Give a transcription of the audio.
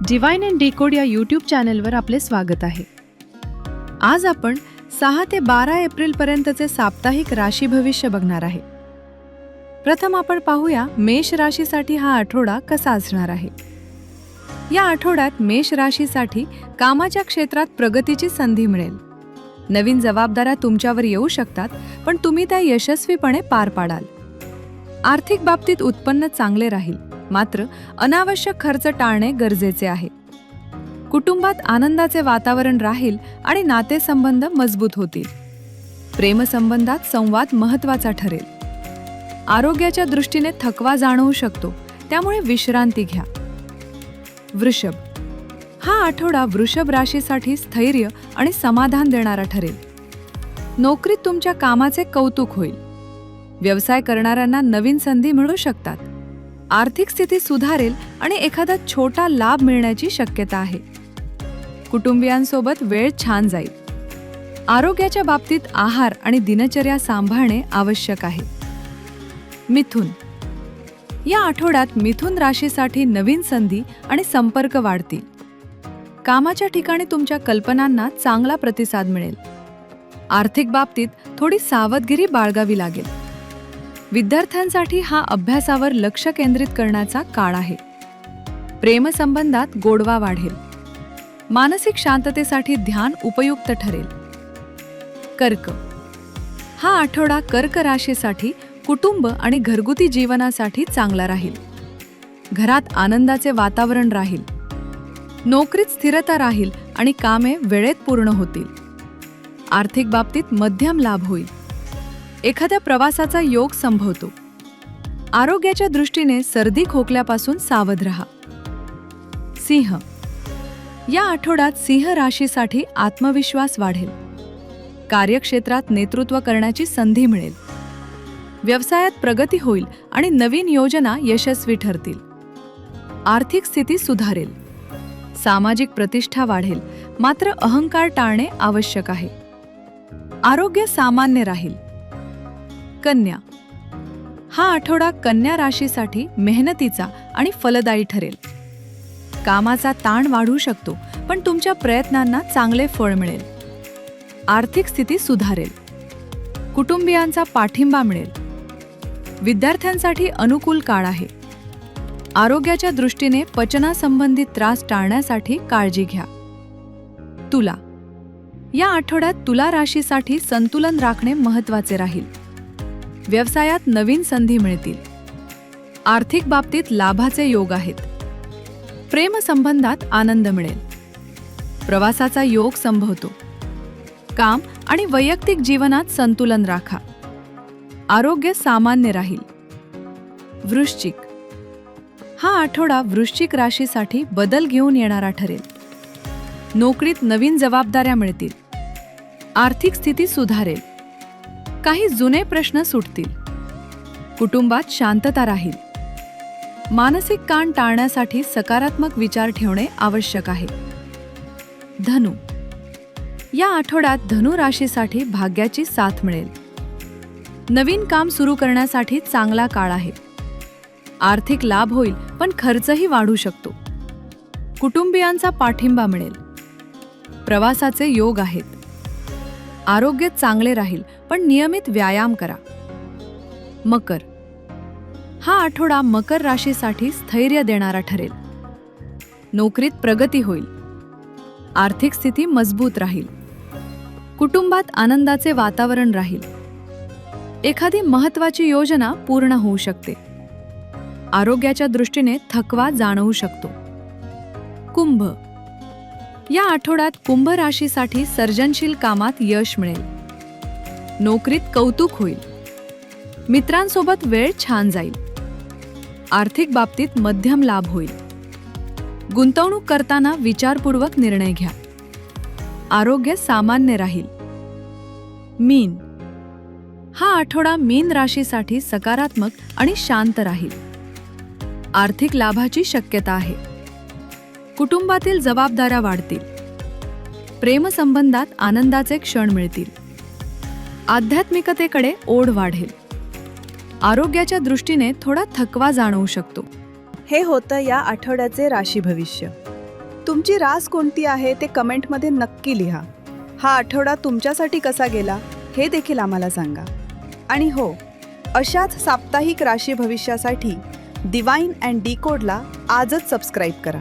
Divine and decode या YouTube चॅनलवर आपले स्वागत आहे. आज आपण 6 ते 12 एप्रिलपर्यंतचे साप्ताहिक राशी भविष्य बघणार आहे. प्रथम आपण पाहूया मेष राशीसाठी हा आठवडा कसा असणार आहे. या आठवड्यात मेष राशीसाठी कामाच्या क्षेत्रात प्रगतीची संधी मिळेल. नवीन जबाबदाऱ्या तुमच्यावर येऊ शकतात, पण तुम्ही त्या यशस्वीपणे पार पाडाल. आर्थिक बाबतीत उत्पन्न चांगले राहील, मात्र अनावश्यक खर्च टाळणे गरजेचे आहे. कुटुंबात आनंदाचे वातावरण राहील आणि नातेसंबंध मजबूत होतील. प्रेमसंबंधात संवाद महत्त्वाचा ठरेल. आरोग्याच्या दृष्टीने थकवा जाणवू शकतो, त्यामुळे विश्रांती घ्या. वृषभ, हा आठवडा वृषभ राशीसाठी स्थैर्य आणि समाधान देणारा ठरेल. नोकरीत तुमच्या कामाचे कौतुक होईल. व्यवसाय करणाऱ्यांना नवीन संधी मिळू शकतात. आर्थिक स्थिती सुधारेल आणि एखादा छोटा लाभ मिळण्याची शक्यता आहे. कुटुंबियांसोबत वेळ छान जाईल. आरोग्याच्या बाबतीत आहार आणि दिनचर्या सांभाळणे आवश्यक आहे. मिथुन, या आठवड्यात मिथुन राशीसाठी नवीन संधी आणि संपर्क वाढतील. कामाच्या ठिकाणी तुमच्या कल्पनांना चांगला प्रतिसाद मिळेल. आर्थिक बाबतीत थोडी सावधगिरी बाळगावी लागेल. विद्यार्थ्यांसाठी हा अभ्यासावर लक्ष केंद्रित करण्याचा काळ आहे. प्रेमसंबंधात गोडवा वाढेल. मानसिक शांततेसाठी ध्यान उपयुक्त ठरेल. कर्क, हा आठवडा कर्क राशीसाठी कुटुंब आणि घरगुती जीवनासाठी चांगला राहील. घरात आनंदाचे वातावरण राहील. नोकरीत स्थिरता राहील आणि कामे वेळेत पूर्ण होतील. आर्थिक बाबतीत मध्यम लाभ होईल. एखाद्या प्रवासाचा योग संभवतो. आरोग्याच्या दृष्टीने सर्दी खोकल्यापासून सावध राहा. सिंह, या आठवड्यात सिंह राशीसाठी आत्मविश्वास वाढेल. कार्यक्षेत्रात नेतृत्व करण्याची संधी मिळेल. व्यवसायात प्रगती होईल आणि नवीन योजना यशस्वी ठरतील. आर्थिक स्थिती सुधारेल. सामाजिक प्रतिष्ठा वाढेल, मात्र अहंकार टाळणे आवश्यक आहे. आरोग्य सामान्य राहील. कन्या, हा आठवडा कन्या राशीसाठी मेहनतीचा आणि फलदायी ठरेल. कामाचा ताण वाढू शकतो, पण तुमच्या प्रयत्नांना चांगले फळ मिळेल. आर्थिक स्थिती सुधारेल. कुटुंबियांचा पाठिंबा मिळेल. विद्यार्थ्यांसाठी अनुकूल काळ आहे. आरोग्याच्या दृष्टीने पचनासंबंधित त्रास टाळण्यासाठी काळजी घ्या. तुला, या आठवड्यात तुला राशीसाठी संतुलन राखणे महत्त्वाचे राहील. व्यवसायात नवीन संधी मिळतील. आर्थिक बाबतीत लाभाचे योग आहेत. प्रेमसंबंधात आनंद मिळेल. प्रवासाचा योग संभवतो. काम आणि वैयक्तिक जीवनात संतुलन राखा. आरोग्य सामान्य राहील. वृश्चिक, हा आठवडा वृश्चिक राशीसाठी बदल घेऊन येणारा ठरेल. नोकरीत नवीन जबाबदाऱ्या मिळतील. आर्थिक स्थिती सुधारेल. काही जुने प्रश्न सुटतील. कुटुंबात शांतता राहील. मानसिक ताण टाळण्यासाठी सकारात्मक विचार ठेवणे आवश्यक आहे. धनु, या आठवड्यात धनु राशीसाठी भाग्याची साथ मिळेल. नवीन काम सुरू करण्यासाठी चांगला काळ आहे. आर्थिक लाभ होईल, पण खर्चही वाढू शकतो. कुटुंबियांचा पाठिंबा मिळेल. प्रवासाचे योग आहेत. आरोग्य चांगले राहील, पण नियमित व्यायाम करा. मकर, हा आठवडा मकर राशीसाठी स्थैर्य देणारा ठरेल. नोकरीत प्रगती होईल. आर्थिक स्थिती मजबूत राहील. कुटुंबात आनंदाचे वातावरण राहील. एखादी महत्त्वाची योजना पूर्ण होऊ शकते. आरोग्याच्या दृष्टीने थकवा जाणवू शकतो. कुंभ, या आठवड्यात कुंभ राशीसाठी सर्जनशील कामात यश मिळेल. नोकरीत कौतुक होईल. मित्रांसोबत वेळ छान जाईल. आर्थिक बाबतीत मध्यम लाभ होईल. गुंतवणूक करताना विचारपूर्वक निर्णय घ्या. आरोग्य सामान्य राहील. मीन, हा आठवडा मीन राशीसाठी सकारात्मक आणि शांत राहील. आर्थिक लाभाची शक्यता आहे. कुटुंबातील जबाबदाऱ्या वाढतील. प्रेमसंबंधात आनंदाचे क्षण मिळतील. आध्यात्मिकतेकडे ओढ वाढेल. आरोग्याच्या दृष्टीने थोडा थकवा जाणवू शकतो. हे होतं या आठवड्याचे राशी भविष्य. तुमची रास कोणती आहे ते कमेंटमध्ये नक्की लिहा. हा आठवडा तुमच्यासाठी कसा गेला हे देखील आम्हाला सांगा. आणि हो, अशाच साप्ताहिक राशी भविष्यासाठी डिवाइन अँड डिकोडला आजच सबस्क्राईब करा.